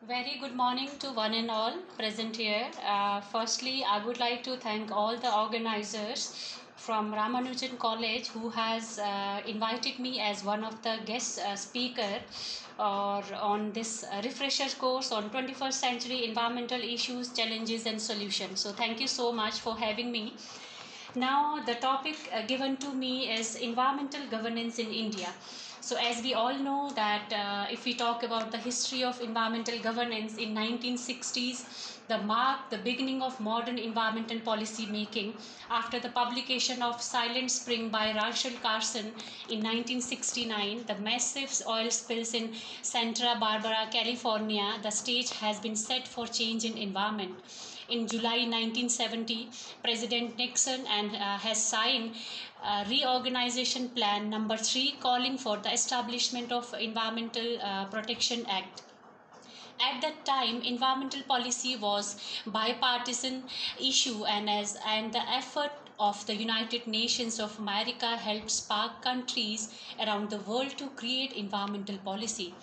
Very good morning to one and all present here. Firstly, I would like to thank all the organizers from Ramanujan College who has invited me as one of the guest speaker or on this refresher course on 21st century environmental issues, challenges and solutions. So thank you so much for having me. Now, the topic given to me is environmental governance in India. So, as we all know that if we talk about the history of environmental governance in 1960s, the marked the beginning of modern environmental policy making after the publication of Silent Spring by Rachel Carson in 1969, the massive oil spills in Santa Barbara, California, the stage has been set for change in environment. In July 1970, President Nixon has signed Reorganization Plan number 3 calling for the establishment of Environmental Protection Act. At that time, environmental policy was bipartisan issue, and the effort of the United Nations of America helped spark countries around the world to create environmental policy.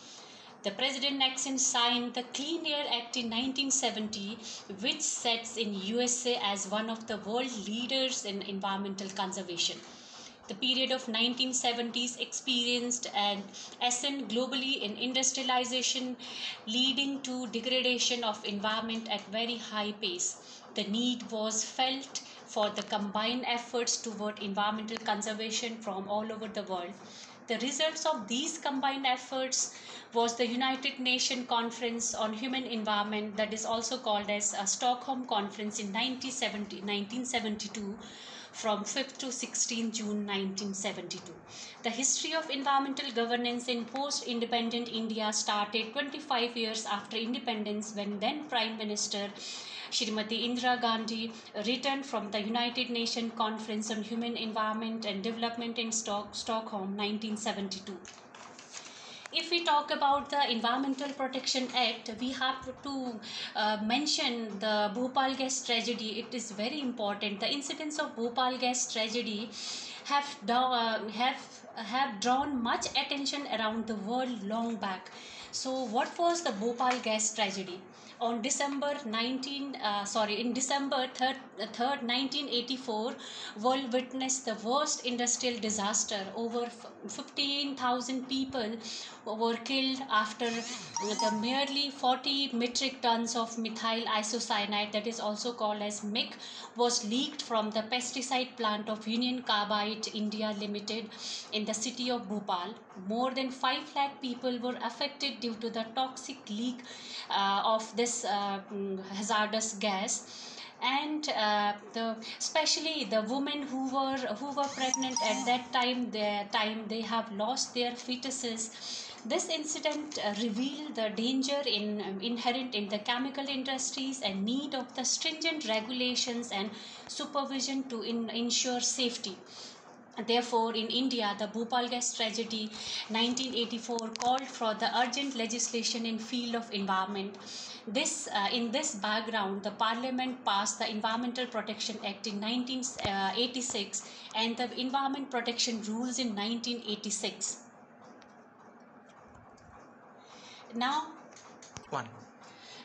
The President Nixon signed the Clean Air Act in 1970, which sets in USA as one of the world leaders in environmental conservation. The period of 1970s experienced an ascent globally in industrialization, leading to degradation of environment at very high pace. The need was felt for the combined efforts toward environmental conservation from all over the world. The results of these combined efforts was the United Nations Conference on Human Environment, that is also called as a Stockholm Conference in 1972, from 5th to 16th June 1972. The history of environmental governance in post-independent India started 25 years after independence, when then Prime Minister Shrimati Indira Gandhi returned from the United Nations Conference on Human Environment and Development in Stockholm 1972. If we talk about the Environmental Protection Act, we have to mention the Bhopal gas tragedy. It is very important. The incidents of Bhopal gas tragedy have drawn much attention around the world long back. So, what was the Bhopal gas tragedy? On in December 3rd, 1984, world witnessed the worst industrial disaster. Over 15,000 people were killed after the merely 40 metric tons of methyl isocyanate, that is also called as MIC, was leaked from the pesticide plant of Union Carbide India Limited in the city of Bhopal. More than 5 lakh people were affected due to the toxic leak of this hazardous gas, and especially the women who were pregnant at that time they have lost their fetuses. This incident revealed the danger inherent in the chemical industries and need of the stringent regulations and supervision to ensure safety. Therefore, in India, the Bhopal gas tragedy 1984 called for the urgent legislation in field of environment. In this background, the Parliament passed the Environmental Protection Act in 1986 and the Environment Protection Rules in 1986. Now, One.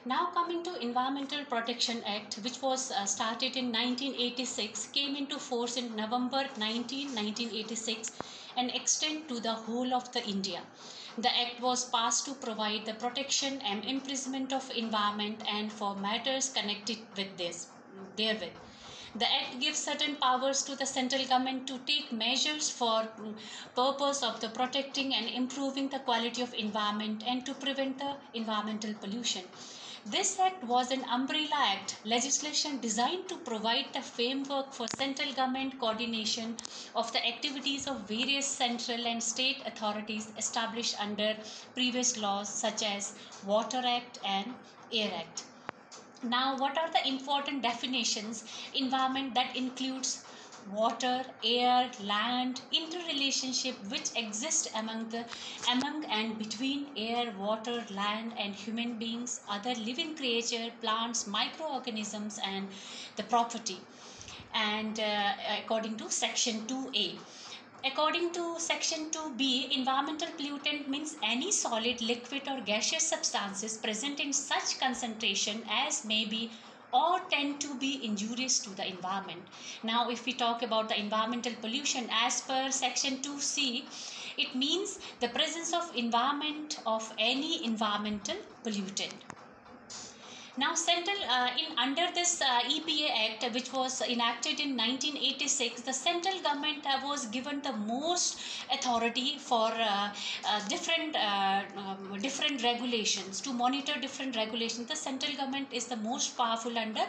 Now coming to Environmental Protection Act, which was started in 1986, came into force in November 1986 and extend to the whole of the India. The act was passed to provide the protection and imprisonment of environment and for matters connected with therewith. The act gives certain powers to the central government to take measures for purpose of the protecting and improving the quality of environment and to prevent the environmental pollution. This act was an umbrella act, legislation designed to provide the framework for central government coordination of the activities of various central and state authorities established under previous laws such as Water Act and Air Act. Now, what are the important definitions? Environment, that includes water, air, land, interrelationship which exist among and between air, water, land and human beings, other living creature, plants, microorganisms and the property. And according to section 2A, According to section 2b, environmental pollutant means any solid, liquid or gaseous substances present in such concentration as may be or tend to be injurious to the environment. Now if we talk about the environmental pollution as per section 2c, it means the presence of environment of any environmental pollutant. Now, central in under this EPA Act, which was enacted in 1986, the central government was given the most authority for different regulations, to monitor different regulations. The central government is the most powerful under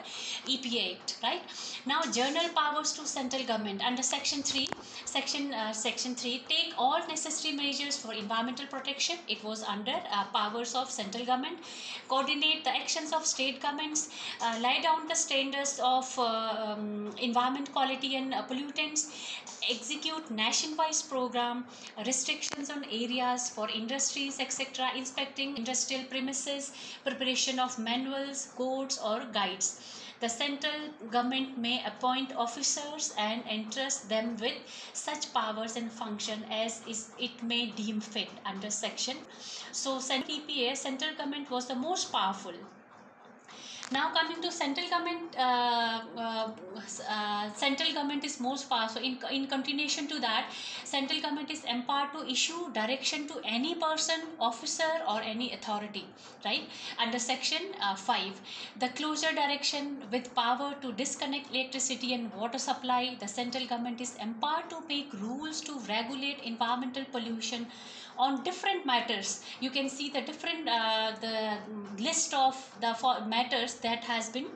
EPA Act, right? Now, general powers to central government under Section 3. Section 3, take all necessary measures for environmental protection. It was under powers of central government. Coordinate the actions of state governments, lay down the standards of environment quality and pollutants, execute nationwide program, restrictions on areas for industries, etc., inspecting industrial premises, preparation of manuals, codes or guides. The central government may appoint officers and entrust them with such powers and function as it may deem fit under section. So, EPA, central government was the most powerful. Now coming to central government, central government is most powerful. In continuation to that, central government is empowered to issue direction to any person, officer or any authority, right? Under section 5, the closure direction with power to disconnect electricity and water supply. The central government is empowered to make rules to regulate environmental pollution on different matters. You can see the different the list of the matters that has been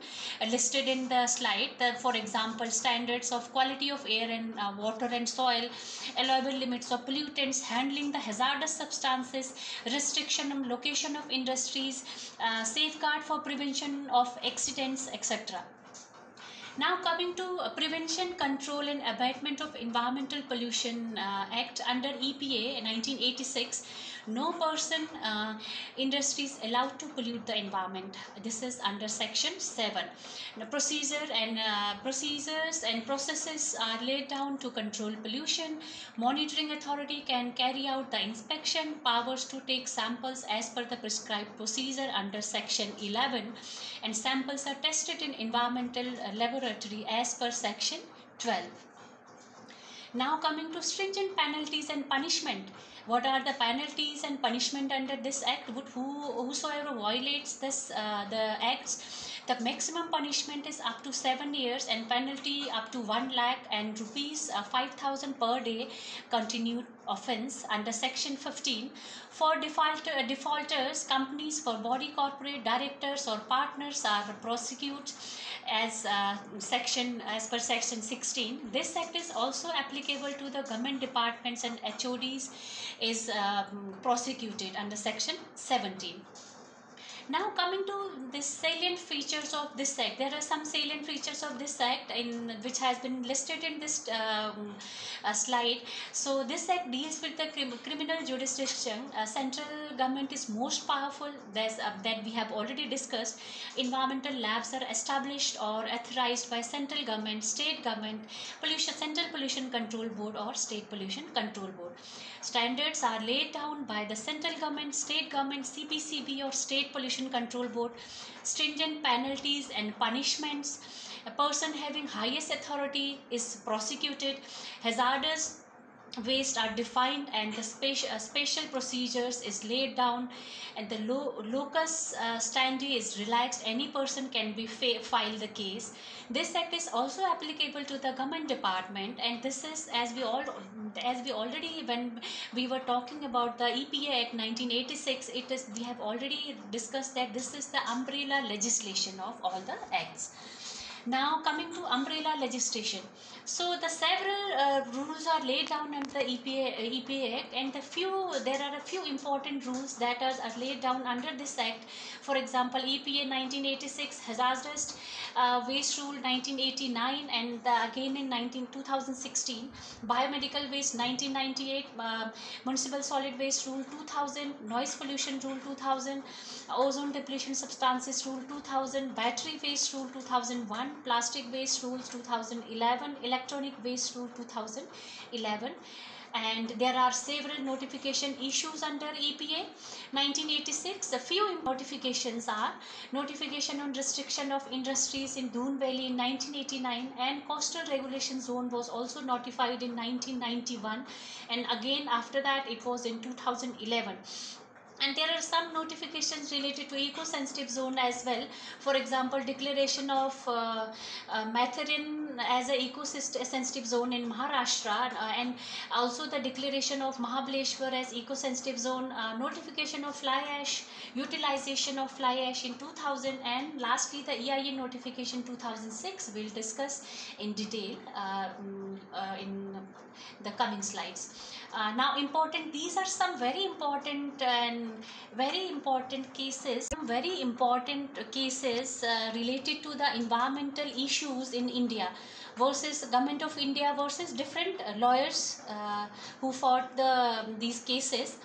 listed in the slide. For example, standards of quality of air and water and soil, allowable limits of pollutants, handling the hazardous substances, restriction on location of industries, safeguard for prevention of accidents, etc. Now coming to Prevention, Control and Abatement of Environmental Pollution Act under EPA 1986, no person, industries allowed to pollute the environment. This is under section 7. The procedures and processes are laid down to control pollution. Monitoring authority can carry out the inspection. Powers to take samples as per the prescribed procedure under section 11, and samples are tested in environmental laboratory as per section 12. Now coming to stringent penalties and punishment. What are the penalties and punishment under this act? Whosoever violates this the acts, the maximum punishment is up to 7 years and penalty up to 1 lakh and rupees 5,000 per day continued offence under section 15. For defaulters, companies for body corporate directors or partners are prosecuted as per section 16. This act is also applicable to the government departments and HODs is prosecuted under section 17. Now coming to the salient features of this act, there are some salient features of this act which has been listed in this slide. So this act deals with the criminal jurisdiction. Central government is most powerful. That we have already discussed. Environmental labs are established or authorized by central government, state government, Central Pollution Control Board or State Pollution Control Board. Standards are laid down by the central government, state government, CPCB or State Pollution Control Board. Stringent penalties and punishments. A person having highest authority is prosecuted. Hazardous waste are defined and the special procedures is laid down, and the locus standi is relaxed. Any person can be file the case. This act is also applicable to the government department, and this is as we already when we were talking about the EPA Act 1986, we have already discussed that this is the umbrella legislation of all the acts. Now coming to umbrella legislation. So the several rules are laid down under the EPA Act, and there are a few important rules that are laid down under this act. For example, EPA 1986, hazardous waste rule 1989, and again in 2016, biomedical waste 1998, municipal solid waste rule 2000, noise pollution rule 2000, ozone depletion substances rule 2000, battery waste rule 2001, Plastic Waste Rules 2011, Electronic Waste Rule 2011, and there are several notification issues under EPA 1986. A few notifications are notification on restriction of industries in Doon Valley in 1989, and coastal regulation zone was also notified in 1991, and again after that it was in 2011. And there are some notifications related to eco-sensitive zone as well. For example, declaration of Matharin as a eco-sensitive zone in Maharashtra, and also the declaration of Mahabaleshwar as eco-sensitive zone, notification of fly ash, utilization of fly ash in 2000, and lastly the EIA notification 2006 we'll discuss in detail in the coming slides. Now important, these are some very important cases, related to the environmental issues in India versus Government of India versus different lawyers who fought these cases.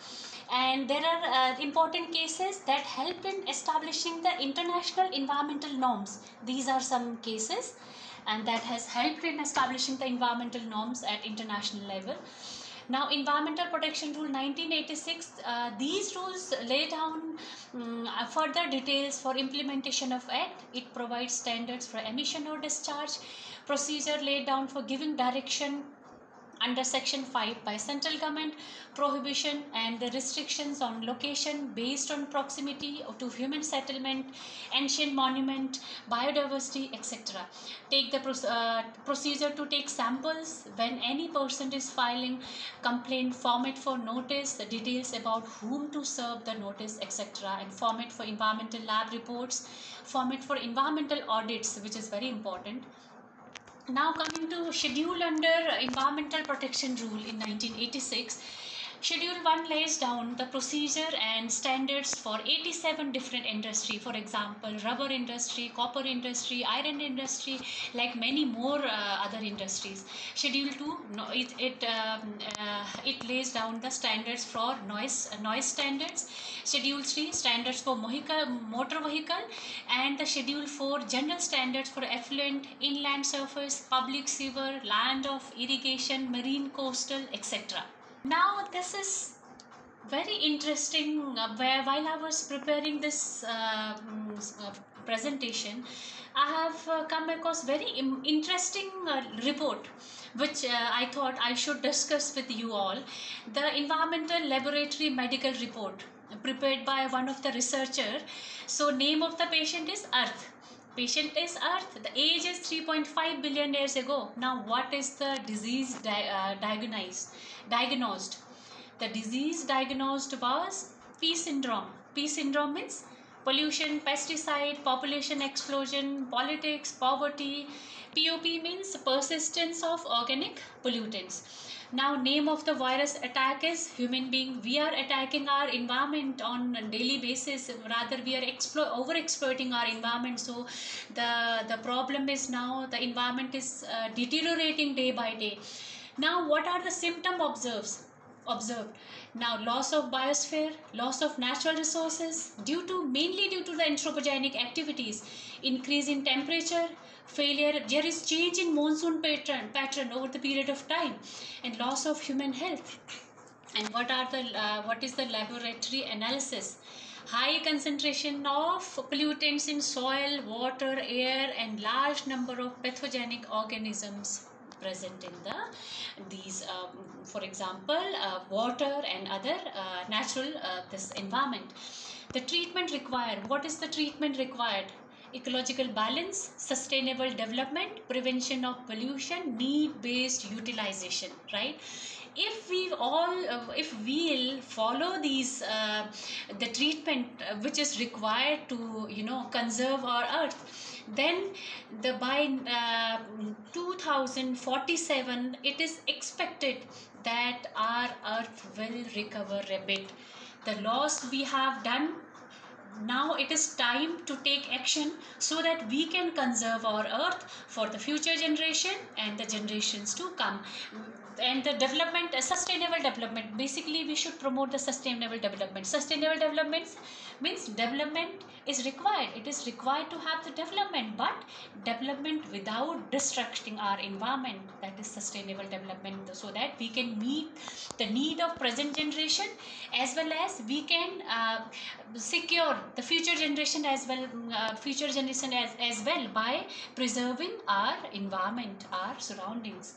And there are important cases that helped in establishing the international environmental norms. These are some cases and that has helped in establishing the environmental norms at international level. Now, Environmental Protection Rule 1986, these rules lay down further details for implementation of Act. It provides standards for emission or discharge, procedure laid down for giving direction under Section 5 by central government, prohibition and the restrictions on location based on proximity to human settlement, ancient monument, biodiversity, etc. Take the procedure to take samples when any person is filing complaint, format for notice, the details about whom to serve the notice, etc. and format for environmental lab reports, format for environmental audits, which is very important. Now coming to schedule under Environmental Protection Rule in 1986, Schedule 1 lays down the procedure and standards for 87 different industry. For example, rubber industry, copper industry, iron industry, like many more other industries. Schedule 2, it lays down the standards for noise standards. Schedule 3, standards for motor vehicle, and the Schedule 4, general standards for effluent, inland surface, public sewer, land of irrigation, marine, coastal, etc. Now this is very interesting. While I was preparing this presentation, I have come across very interesting report which I thought I should discuss with you all. The Environmental Laboratory Medical Report prepared by one of the researcher. So name of the patient is Earth. Patient is Earth. The age is 3.5 billion years ago. Now what is the disease diagnosed? The disease diagnosed was P syndrome. P syndrome means pollution, pesticide, population explosion, politics, poverty. POP means persistence of organic pollutants. Now name of the virus attack is human being. We are attacking our environment on a daily basis. Rather we are over exploiting our environment. So the problem is now the environment is deteriorating day by day. Now what are the symptoms observed? Now loss of biosphere, loss of natural resources mainly due to the anthropogenic activities, increase in temperature, failure, there is change in monsoon pattern over the period of time, and loss of human health. And what is the laboratory analysis? High concentration of pollutants in soil, water, air, and large number of pathogenic organisms present in these for example water and other natural this environment. The treatment required, what is the treatment required? Ecological balance, sustainable development, prevention of pollution, need based utilization, right? If we'll follow these the treatment which is required to conserve our earth, then by 2047 it is expected that our earth will recover a bit. The loss we have done now it is time to take action so that we can conserve our earth for the future generation and the generations to come. And the development, sustainable development, basically we should promote the sustainable development. Sustainable development means development is required, it is required to have the development, but development without destructing our environment, that is sustainable development, so that we can meet the need of present generation, as well as we can secure the future generation as well, as well, by preserving our environment, our surroundings.